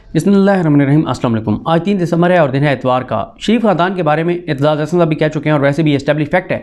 बिस्मिल्लाहिर्रहमानिर्रहीम। अस्सलाम वालेकुम। आज 3 दिसंबर है और दिन है इतवार का। शरीफ ख़ानदान के बारे में इत्तेज़ाज़ हसन साहब भी कह चुके हैं और वैसे भी एस्टेब्लिश फैक्ट है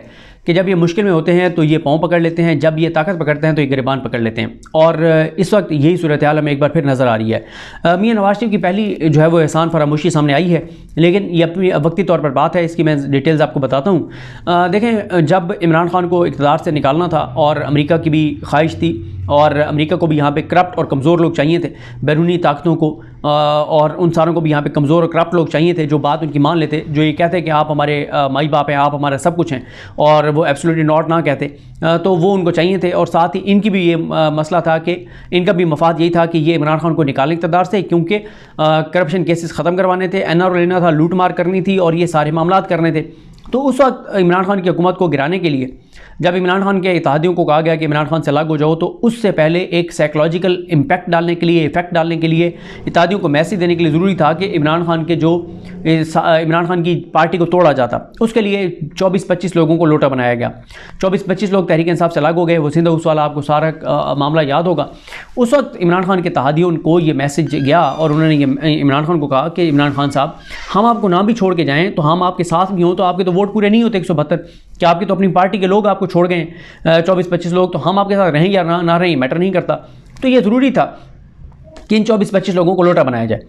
कि जब ये मुश्किल में होते हैं तो ये पाँव पकड़ लेते हैं, जब ये ताकत पकड़ते हैं तो ये गिरबान पकड़ लेते हैं। और इस वक्त यही सूरत हाल हमें एक बार फिर नज़र आ रही है। मियां नवाज शरीफ की पहली जो है वो एहसान फरामोशी सामने आई है, लेकिन ये अपनी वक्ती तौर पर बात है, इसकी मैं डिटेल्स आपको बताता हूँ। देखें, जब इमरान खान को इक़्तिदार से निकालना था और अमेरिका की भी ख्वाहिश थी और अमेरिका को भी यहाँ पे करप्ट और कमज़ोर लोग चाहिए थे, बैरूनी ताकतों को और उन सारों को भी यहाँ पे कमज़ोर और करप्ट लोग चाहिए थे जो बात उनकी मान लेते, जो ये कहते हैं कि आप हमारे माई बाप हैं, आप हमारा सब कुछ हैं, और वो एब्सोल्युटली नॉट ना कहते, तो वो उनको चाहिए थे। और साथ ही इनकी भी ये मसला था कि इनका भी मफाद यही था कि ये इमरान खान को निकालें इक़्तिदार से, क्योंकि करप्शन केसेस ख़त्म करवाने थे, NRO लेना था, लूट मार करनी थी और ये सारे मामला करने थे। तो उस वक्त इमरान खान की हुकूमत को गिराने के लिए जब इमरान खान के इत्तेहादियों को कहा गया कि इमरान खान से अलग हो जाओ, तो उससे पहले एक साइकोलॉजिकल इम्पैक्ट डालने के लिए, इफ़ेक्ट डालने के लिए, इत्तेहादियों को मैसेज देने के लिए ज़रूरी था कि इमरान खान की पार्टी को तोड़ा जाता। उसके लिए 24-25 लोगों को लोटा बनाया गया। 24-25 लोग तहरीक इंसाफ से अलग हो गए। वो सिंध हाउस वाला आपको सारा मामला याद होगा। उस वक्त इमरान खान के इत्तेहादियों को ये मैसेज गया और उन्होंने इमरान खान को कहा कि इमरान खान साहब, हम आपको ना भी छोड़ के जाएँ तो हम आपके साथ भी हों, तो आपके तो वोट पूरे नहीं होते 172, कि आपकी तो अपनी पार्टी के लोग आपको छोड़ गए 24-25 लोग, तो हम आपके साथ रहें या ना रहें मैटर नहीं करता। तो ये ज़रूरी था कि इन 24-25 लोगों को लोटा बनाया जाए।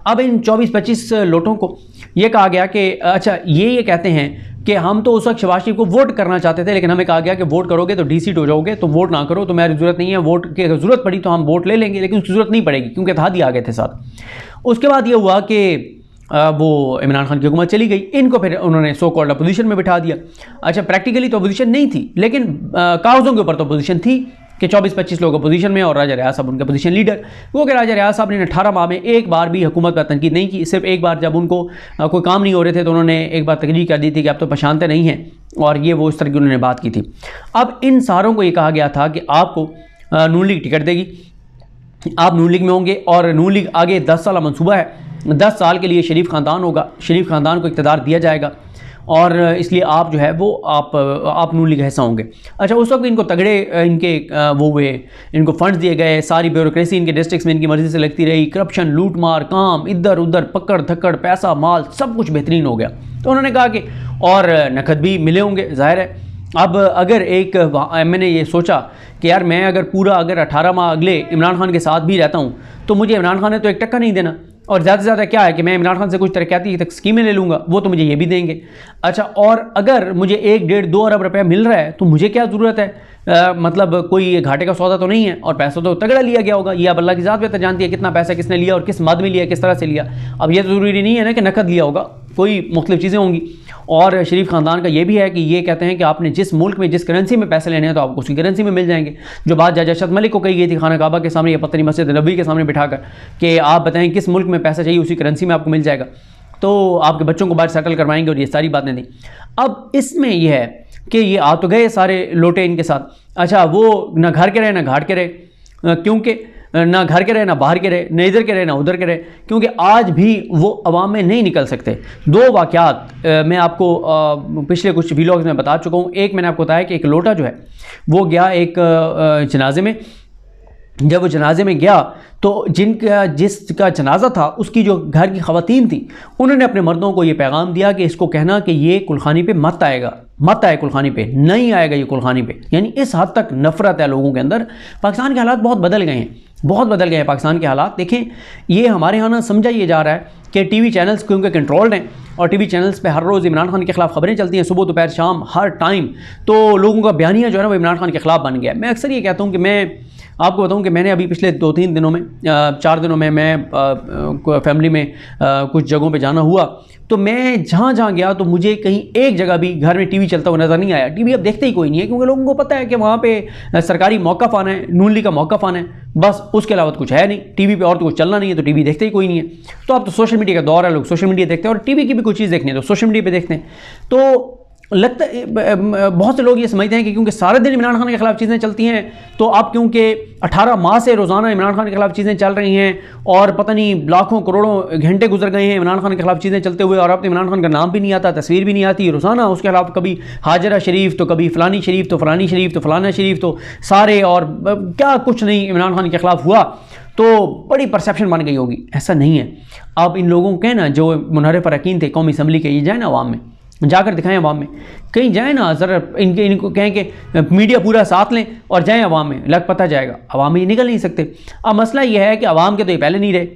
अब इन 24-25 लोटों को ये कहा गया कि अच्छा, ये कहते हैं कि हम तो उस वक्त शहबाज शरीफ को वोट करना चाहते थे, लेकिन हमें कहा गया कि वोट करोगे तो डीसीट हो जाओगे, तो वोट ना करो, तो मेरी ज़रूरत नहीं है, वोट की अगर ज़रूरत पड़ी तो हम वोट ले लेंगे, लेकिन उसकी ज़रूरत नहीं पड़ेगी क्योंकि इत्तेहादी आ गए थे साथ। उसके बाद ये हुआ कि वो इमरान खान की हुकूमत चली गई, इनको फिर उन्होंने सो कॉल्ड अपोजिशन में बिठा दिया। अच्छा, प्रैक्टिकली तो अपोजिशन नहीं थी, लेकिन कागज़ों के ऊपर तो अपोजिशन थी कि 24-25 लोग अपोजिशन में और राजा रियाज साहब उनके अपोजिशन लीडर। वो कि राजा रियाज साहब ने 18 माह में एक बार भी हुकूमत पर तनकीद नहीं की। सिर्फ एक बार जब उनको कोई काम नहीं हो रहे थे तो उन्होंने एक बार तकरीर कर दी थी कि आप तो पहचानते नहीं हैं, और ये वो इस तरह की उन्होंने बात की थी। अब इन सारों को ये कहा गया था कि आपको नून लीग टिकट देगी, आप नून लीग में होंगे, और नून लीग आगे 10 साल मनसूबा है, 10 साल के लिए शरीफ ख़ानदान होगा, शरीफ ख़ानदान को इक़्तिदार दिया जाएगा, और इसलिए आप जो है वो आप नून लीग हिस्सा होंगे। अच्छा, उस वक्त इनको तगड़े इनके वो हुए, इनको फंड्स दिए गए, सारी ब्यूरोक्रेसी इनके डिस्ट्रिक्ट्स में इनकी मर्ज़ी से लगती रही, करप्शन, लूट मार, काम इधर उधर, पकड़ धक्कड़, पैसा माल सब कुछ बेहतरीन हो गया। तो उन्होंने कहा कि और नकद भी मिले होंगे, ज़ाहिर है। अब अगर एक मैंने ये सोचा कि यार मैं अगर 18 माह अगले इमरान खान के साथ भी रहता हूँ तो मुझे इमरान खान ने तो 1 टक्का नहीं देना, और ज़्यादा से ज़्यादा क्या है कि मैं इमरान खान से कुछ तरक्याती तक स्कीमें ले लूँगा, वो तो मुझे ये भी देंगे। अच्छा, और अगर मुझे 1-1.5-2 अरब रुपया मिल रहा है तो मुझे क्या ज़रूरत है, मतलब कोई घाटे का सौदा तो नहीं है, और पैसा तो तगड़ा लिया गया होगा। ये अब अल्लाह की ज़ात बेहतर जानती है कितना पैसा किसने लिया और किस मद में लिया, किस तरह से लिया। अब ये तो ज़रूरी नहीं है ना कि नकद लिया होगा, कोई मुख्तलिफ चीज़ें होंगी। और शरीफ ख़ानदान का ये भी है कि ये कहते हैं कि आपने जिस मुल्क में जिस करेंसी में पैसे लेने हैं तो आपको उसी करेंसी में मिल जाएंगे। जो बात जायज अरशद मलिक को कही गई थी खाना काबा के सामने या पत्नी मस्जिद नबवी के सामने बिठाकर कि आप बताएं किस मुल्क में पैसा चाहिए, उसी करेंसी में आपको मिल जाएगा, तो आपके बच्चों को बाहर सेटल करवाएंगे, और ये सारी बातें थी। अब इसमें यह है कि ये आ तो गए सारे लोटे इनके साथ। अच्छा, वो ना घर के रहे ना घाट के रहे, क्योंकि ना घर के रहे ना बाहर के रहे, ना इधर के रहे ना उधर के रहे, क्योंकि आज भी वो अवाम में नहीं निकल सकते। 2 वाक़यात मैं आपको पिछले कुछ व्लॉग्स में बता चुका हूँ। एक मैंने आपको बताया कि एक लोटा जो है वो गया एक जनाजे में। जब वो जनाजे में गया तो जिसका जनाजा था उसकी जो घर की ख़वातीन थी, उन्होंने अपने मर्दों को ये पैगाम दिया कि इसको कहना कि ये कुलखानी पे मत आए, कुलखानी पे नहीं आएगा ये कुलखानी पे। यानी इस हद तक नफ़रत है लोगों के अंदर। पाकिस्तान के हालात बहुत बदल गए हैं, बहुत बदल गए हैं पाकिस्तान के हालात। देखें, ये हमारे यहाँ ना समझा ये जा रहा है कि टीवी चैनल्स क्योंकि कंट्रोल्ड हैं और टीवी चैनल्स पे हर रोज़ इमरान खान के ख़िलाफ़ खबरें चलती हैं, सुबह दोपहर शाम हर टाइम, तो लोगों का बयानिया जो है ना वो इमरान खान के ख़िलाफ़ बन गया। मैं अक्सर ये कहता हूँ कि मैं आपको बताऊं कि मैंने अभी पिछले 2-3 दिनों में 4 दिनों में मैं फैमिली में कुछ जगहों पे जाना हुआ, तो मैं जहाँ गया तो मुझे कहीं एक जगह भी घर में टीवी चलता हुआ नज़र नहीं आया। टीवी अब देखते ही कोई नहीं है, क्योंकि लोगों को पता है कि वहाँ पे सरकारी मौक़िफ़ आना है, नून लीग का मौक़िफ़ आना है, बस उसके अलावा कुछ है नहीं। टीवी पे और तो कुछ चलना नहीं है, तो टीवी देखते ही कोई नहीं है। तो अब तो सोशल मीडिया का दौर है, लोग सोशल मीडिया देखते हैं, और टीवी की भी कोई चीज़ देखनी है तो सोशल मीडिया पर देखते हैं। तो लगता बहुत से लोग ये समझते हैं कि क्योंकि सारे दिन इमरान खान के ख़िलाफ़ चीज़ें चलती हैं, तो अब क्योंकि 18 माह से रोज़ाना इमरान खान के ख़िलाफ़ चीज़ें चल रही हैं और पता नहीं लाखों करोड़ों घंटे गुजर गए हैं इमरान खान के ख़िलाफ़ चीज़ें चलते हुए, और अब तो इमरान खान का नाम भी नहीं आता, तस्वीर भी नहीं आती रोज़ाना उसके खिलाफ, कभी हाजरा शरीफ तो कभी फ़लानी शरीफ तो फ़लानी शरीफ तो फ़लाना शरीफ तो सारे, और क्या कुछ नहीं इमरान खान के ख़िलाफ़ हुआ। तो बड़ी परसेप्शन बन गई होगी। ऐसा नहीं है। अब इन लोगों को कहना जो मुनहरिफ अरकान थे कौमी असम्बली के, ये जाए ना अवाम में, जाकर दिखाएं अवाम में, कहीं जाए ना ज़रा इनको कहें कि मीडिया पूरा साथ लें और जाएं अवाम में, लग पता जाएगा। अवाम में ये निकल नहीं सकते। अब मसला ये है कि अवाम के तो ये पहले नहीं रहे,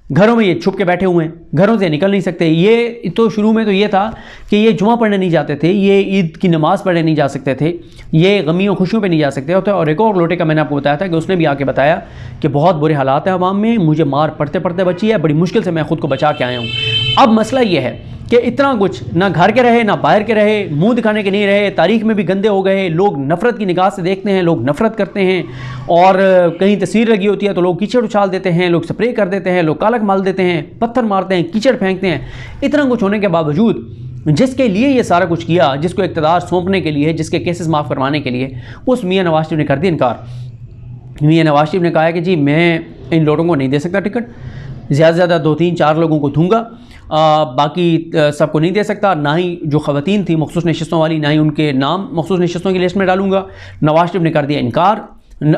घरों में ये छुप के बैठे हुए हैं, घरों से निकल नहीं सकते। ये तो शुरू में तो ये था कि ये जुमा पढ़ने नहीं जाते थे, ये ईद की नमाज़ पढ़ने नहीं जा सकते थे, ये गमियों खुशियों पे नहीं जा सकते होते। और एक और लोटे का मैंने आपको बताया था कि उसने भी आके बताया कि बहुत बुरे हालात हैं अवाम में, मुझे मार पड़ते पड़ते बची है, बड़ी मुश्किल से मैं खुद को बचा के आया हूँ। अब मसला ये है कि इतना कुछ ना घर के रहे ना बाहर के रहे, मुंह दिखाने के नहीं रहे, तारीख में भी गंदे हो गए, लोग नफ़रत की निगाह से देखते हैं, लोग नफ़रत करते हैं, और कहीं तस्वीर लगी होती है तो लोग कीचड़ उछाल देते हैं, लोग स्प्रे कर देते हैं, लोग कालक माल देते हैं, पत्थर मारते हैं, कीचड़ फेंकते हैं। इतना कुछ होने के बावजूद जिसके लिए ये सारा कुछ किया, जिसको इक़्तिदार सौंपने के लिए, जिसके केसेस माफ़ करवाने के लिए, उस मियाँ नवाज शरीफ ने कर दिया इनकार। मियाँ नवाज शरीफ ने कहा है कि जी मैं इन लोगों को नहीं दे सकता टिकट, ज़्यादा से ज़्यादा 2-3-4 लोगों को दूँगा, बाकी सबको नहीं दे सकता। ना ही जो ख़वातीन थी मखसूस नशिस्तों वाली, ना ही उनके नाम मखसूस नशिस्तों की लिस्ट में डालूंगा। नवाज शरीफ ने कर दिया इनकार।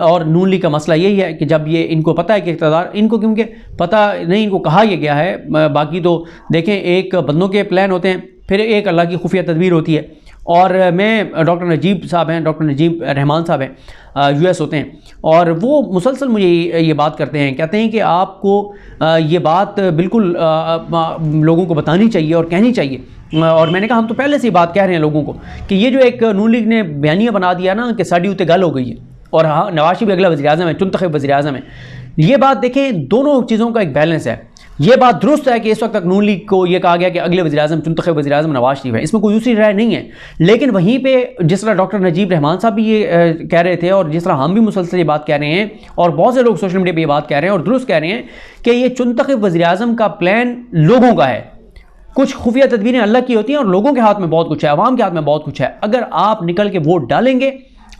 और नून लीग का मसला यही है कि जब ये इनको पता है कि इक़्तिदार इनको, क्योंकि पता नहीं इनको कहा यह गया है, बाकी तो देखें एक बंदों के प्लान होते हैं, फिर एक अल्लाह की खुफिया तदबीर होती है। और मैं डॉक्टर नजीब साहब हैं, डॉक्टर नजीब रहमान साहब हैं, US होते हैं, और वो मुसलसल मुझे ये बात करते हैं, कहते हैं कि आपको ये बात बिल्कुल लोगों को बतानी चाहिए और कहनी चाहिए। और मैंने कहा हम तो पहले से ही बात कह रहे हैं लोगों को कि ये जो एक नून लीग ने बयानिया बना दिया ना कि साड़ी उते गल हो गई है, और हाँ नवाज शरीफ अगला वज़ीर-ए-आज़म है, चुनतखब वज़ीर-ए-आज़म है। ये बात देखें, दोनों चीज़ों का एक बैलेंस है। ये बात दुरुस्त है कि इस वक्त तक नून लीग को ये कहा गया कि अगले वज़ीर-ए-आज़म चुनतखब वज़ीर-ए-आज़म नवाज शरीफ है, इसमें कोई दूसरी राय नहीं है। लेकिन वहीं पे जिस तरह डॉक्टर नजीब रहमान साहब भी ये कह रहे थे, और जिस तरह हम भी मुसलसल ये बात कह रहे हैं, और बहुत से लोग सोशल मीडिया पर ये बात कह रहे हैं और दुरुस्त कह रहे हैं कि ये चुनतखब वज़ीर-ए-आज़म का प्लान लोगों का है। कुछ खुफिया तदबीरें अल्लाह की होती हैं और लोगों के हाथ में बहुत कुछ है, अवाम के हाथ में बहुत कुछ है। अगर आप निकल के वोट डालेंगे,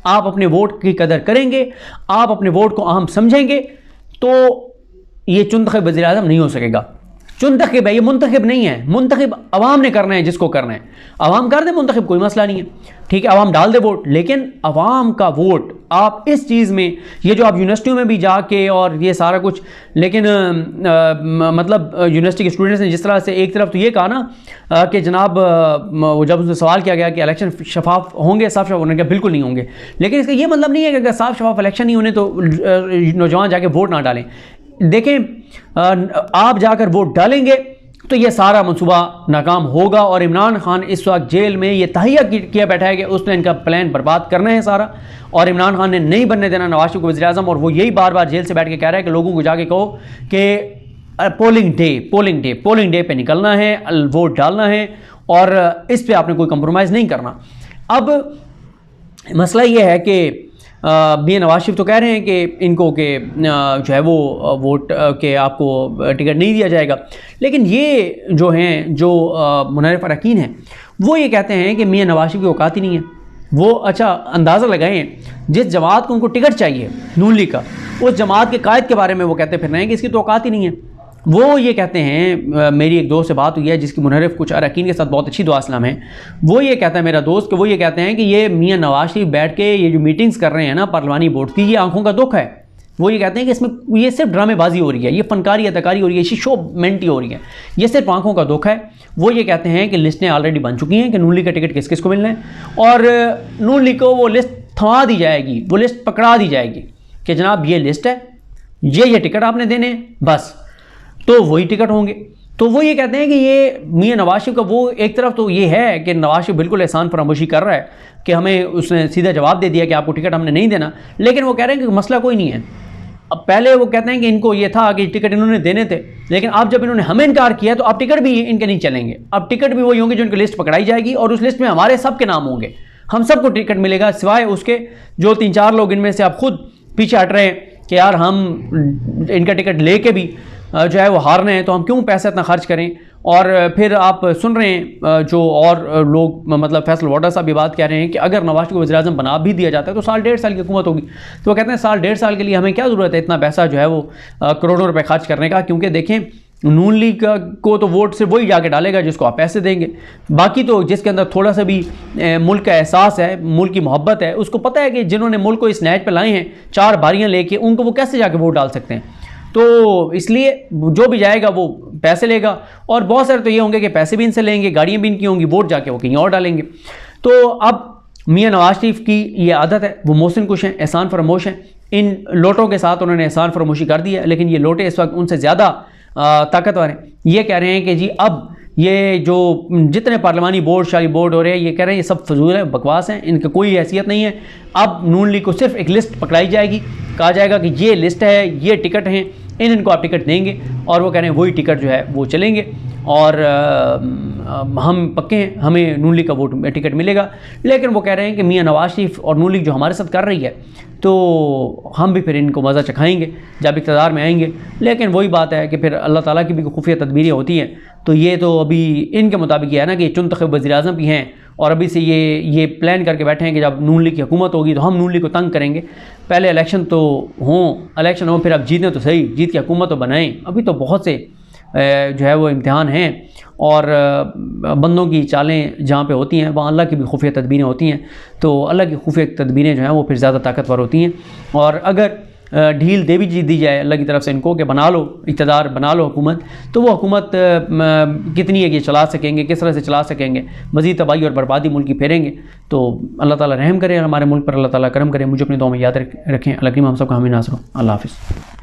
आप अपने वोट की कदर करेंगे, आप अपने वोट को अहम समझेंगे, तो ये चुनतखब वज़ीर-ए-आज़म नहीं हो सकेगा। चुनतखब है, ये मुंतखब नहीं है। मुंतखब अवाम ने करना है, जिसको करना है अवाम कर दे मुंतखब, कोई मसला नहीं है, ठीक है, अवाम डाल दे वोट। लेकिन अवाम का वोट आप इस चीज़ में, ये जो आप यूनिवर्सिटियों में भी जाके और ये सारा कुछ, लेकिन मतलब यूनिवर्सिटी के स्टूडेंट्स ने जिस तरह से एक तरफ तो ये कहा ना कि जनाब जब उनसे सवाल किया गया कि इलेक्शन शफाफ होंगे, साफ शफाफ, उन्होंने कहा बिल्कुल नहीं होंगे। लेकिन इसका ये मतलब नहीं है कि अगर साफ शफाफ इलेक्शन नहीं होने तो नौजवान जाके वोट ना डालें। देखें, आप जाकर वोट डालेंगे तो ये सारा मंसूबा नाकाम होगा। और इमरान खान इस वक्त जेल में ये तहिया किया बैठा है कि उसने इनका प्लान बर्बाद करना है सारा, और इमरान खान ने नहीं बनने देना नवाज शरीफ को वज़ीर-ए-आज़म। और वो यही बार बार जेल से बैठ के कह रहा है कि लोगों को जाके कहो कि पोलिंग डे पे निकलना है, वोट डालना है, और इस पर आपने कोई कंप्रोमाइज़ नहीं करना। अब मसला ये है कि मियां नवाज शरीफ तो कह रहे हैं कि इनको के जो है वो वोट के आपको टिकट नहीं दिया जाएगा, लेकिन ये जो हैं जो मुनहरिफ अरकान हैं वो ये कहते हैं कि मियां नवाज शरीफ की औकात ही नहीं है। वो अच्छा अंदाज़ा लगाएं, जिस जमात को उनको टिकट चाहिए नून लीग का, उस जमात के कायद के बारे में वो कहते फिर रहे हैं कि इसकी तो औकात ही नहीं है। वो ये कहते हैं, मेरी एक दोस्त से बात हुई है जिसकी मुनहरिफ कुछ अरकान के साथ बहुत अच्छी दुआ सलाम है, वो ये कहता है मेरा दोस्त कि वो ये कहते हैं कि ये मियां नवाज शरीफ बैठ के ये जो मीटिंग्स कर रहे हैं ना पार्लिमानी बोर्ड की, ये आंखों का दुख है। वो ये कहते हैं कि इसमें ये सिर्फ ड्रामेबाजी हो रही है, ये फनकारी अदाकारी हो रही है, ये शो मेंटी हो रही है, ये सिर्फ आंखों का दुख है। वो ये कहते हैं कि लिस्टें ऑलरेडी बन चुकी हैं कि नून लीग का टिकट किस किस को मिलना है, और नून लीग को वो लिस्ट थमा दी जाएगी, वो लिस्ट पकड़ा दी जाएगी कि जनाब ये लिस्ट है, ये टिकट आपने देने हैं, बस तो वही टिकट होंगे। तो वो ये कहते हैं कि ये मियां नवाज शरीफ का वो एक तरफ तो ये है कि नवाज शरीफ बिल्कुल एहसान फरामोशी कर रहा है कि हमें उसने सीधा जवाब दे दिया कि आपको टिकट हमने नहीं देना, लेकिन वो कह रहे हैं कि मसला कोई नहीं है। अब पहले वो कहते हैं कि इनको ये था कि टिकट इन्होंने देने थे, लेकिन अब जब इन्होंने हमें इनकार किया तो अब टिकट भी इनके नहीं चलेंगे। अब टिकट भी वही होंगे जो इनकी लिस्ट पकड़ाई जाएगी, और उस लिस्ट में हमारे सबके नाम होंगे, हम सबको टिकट मिलेगा, सिवाय उसके जो 3-4 लोग इनमें से आप खुद पीछे हट रहे हैं कि यार हम इनका टिकट लेके भी जो है वो हार रहे हैं, तो हम क्यों पैसा इतना खर्च करें। और फिर आप सुन रहे हैं जो और लोग, मतलब फैसल वाडा साहब भी बात कह रहे हैं कि अगर नवाज शरीफ को वज़ीर-ए-आज़म बना भी दिया जाता है तो 1.5 साल की हुकूमत होगी। तो वो कहते हैं 1.5 साल के लिए हमें क्या ज़रूरत है इतना पैसा जो है वो करोड़ों रुपए खर्च करने का, क्योंकि देखें नून लीग को तो वोट सिर्फ वही जाके डालेगा जिसको आप पैसे देंगे, बाकी तो जिसके अंदर थोड़ा सा भी मुल्क का एहसास है, मुल्क की मोहब्बत है, उसको पता है कि जिन्होंने मुल्क को इस नहज पर लाए हैं 4 बारियाँ लेके, उनको वो कैसे जाके वोट डाल सकते हैं। तो इसलिए जो भी जाएगा वो पैसे लेगा, और बहुत सारे तो ये होंगे कि पैसे भी इनसे लेंगे, गाड़ियाँ भी इनकी होंगी, वोट जाके वो कहीं और डालेंगे। तो अब मियाँ नवाज शरीफ की ये आदत है, वो मोहसिन कुश हैं, एहसान फरामोश हैं। इन लोटों के साथ उन्होंने एहसान फरामोशी कर दी है, लेकिन ये लोटे इस वक्त उनसे ज़्यादा ताकतवर हैं। ये कह रहे हैं कि जी अब ये जो जितने पार्लिमानी बोर्ड शाही बोर्ड हो रहे हैं, ये कह रहे हैं ये सब फजूल है, बकवास हैं, इनकी कोई हैसियत नहीं है। अब नून लीग को सिर्फ एक लिस्ट पकड़ाई जाएगी, कहा जाएगा कि ये लिस्ट है, ये टिकट हैं, इनको आप टिकट देंगे, और वो कह रहे हैं वही टिकट जो है वो चलेंगे, और हम पक्के हैं हमें नून लीग का वोट टिकट मिलेगा। लेकिन वो कह रहे हैं कि मियाँ नवाज शरीफ और नून लीग जो हमारे साथ कर रही है, तो हम भी फिर इनको मज़ा चखाएँगे जब इक़्तिदार में आएंगे। लेकिन वही बात है कि फिर अल्लाह ताला की भी खुफिया तदबीरें होती हैं। तो ये तो अभी इनके मुताबिक ये है ना कि चुनतख़ब वज़ीर-ए-आज़म भी हैं, और अभी से ये प्लान करके बैठे हैं कि जब नून लीग की हुकूमत होगी तो हम नून लीग को तंग करेंगे। पहले इलेक्शन तो हों, फिर अब जीतें तो सही, जीत की हुकूमत तो बनाएं। अभी तो बहुत से जो है वो इम्तिहान हैं, और बंदों की चालें जहाँ पे होती हैं वहाँ अल्लाह की भी खुफिया तदबीरें होती हैं। तो अल्लाह की खुफिया तदबीरें जो हैं वो फिर ज़्यादा ताकतवर होती हैं। और अगर ढील दे भी दी जाए अल्लाह की तरफ से इनको कि बना लो इक़्तिदार, बना लो हुकूमत, तो वो हुकूमत कितनी है कि चला सकेंगे, किस तरह से चला सकेंगे, मज़ीद तबाही और बर्बादी मुल्क की फेरेंगे। तो अल्लाह ताला रहम करे हमारे मुल्क पर, अल्लाह ताला करम करे। मुझे अपनी दुआ में याद रखें। अल्लाह हम सबका हमें नाज़ हो। अल्लाह हाफ़िज़।